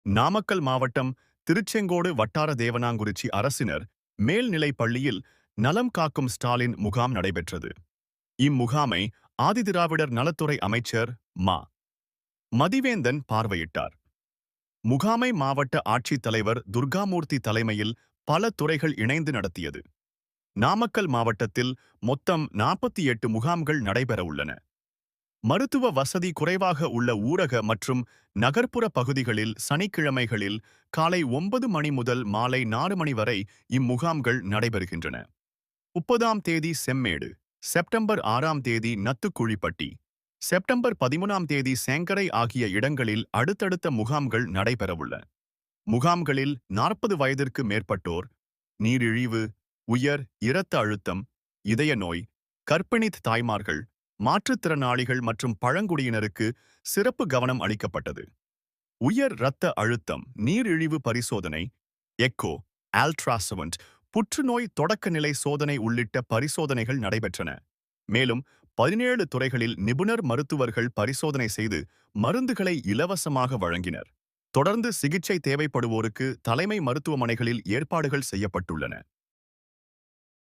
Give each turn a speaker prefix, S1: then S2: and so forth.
S1: நாமக்கல் மாவட்டம் திருச்செங்கோடு வட்டார தேவனாங்குறிச்சி அரசினர் மேல்நிலைப் பள்ளியில் நலம் காக்கும் ஸ்டாலின் முகாம் நடைபெற்றது. இம்முகாமை ஆதிதிராவிடர் நலத்துறை அமைச்சர் மா. மதிவேந்தன் பார்வையிட்டார். முகாமை மாவட்ட ஆட்சித்தலைவர் துர்காமூர்த்தி தலைமையில் பல துறைகள் இணைந்து நடத்தியது. நாமக்கல் மாவட்டத்தில் மொத்தம் 48 முகாம்கள் நடைபெறவுள்ளன. மருத்துவ வசதி குறைவாக உள்ள ஊரக மற்றும் நகர்ப்புற பகுதிகளில் சனிக்கிழமைகளில் காலை 9 மணி முதல் மாலை 4 மணி வரை இம்முகாம்கள் நடைபெறுகின்றன. 30ஆம் தேதி செம்மேடு, செப்டம்பர் 6ஆம் தேதி நத்துக்குழிப்பட்டி, செப்டம்பர் 13ஆம் தேதி சேங்கரை ஆகிய இடங்களில் அடுத்தடுத்த முகாம்கள் நடைபெறவுள்ள. முகாம்களில் 40 வயதிற்கு மேற்பட்டோர், நீரிழிவு, உயர் இரத்த அழுத்தம், இதய நோய், கர்ப்பிணித் தாய்மார்கள், மாற்றுத்திறனாளிகள் மற்றும் பழங்குடியினருக்கு சிறப்பு கவனம் அளிக்கப்பட்டது. உயர் இரத்த அழுத்தம், நீரிழிவு பரிசோதனை, எக்கோ, அல்ட்ராசவுண்ட், புற்றுநோய் தொடக்கநிலை சோதனை உள்ளிட்ட பரிசோதனைகள் நடைபெற்றன. மேலும் 17 துறைகளில் நிபுணர் மருத்துவர்கள் பரிசோதனை செய்து மருந்துகளை இலவசமாக வழங்கினர். தொடர்ந்து சிகிச்சை தேவைப்படுவோருக்கு தலைமை மருத்துவமனைகளில் ஏற்பாடுகள் செய்யப்பட்டுள்ளன.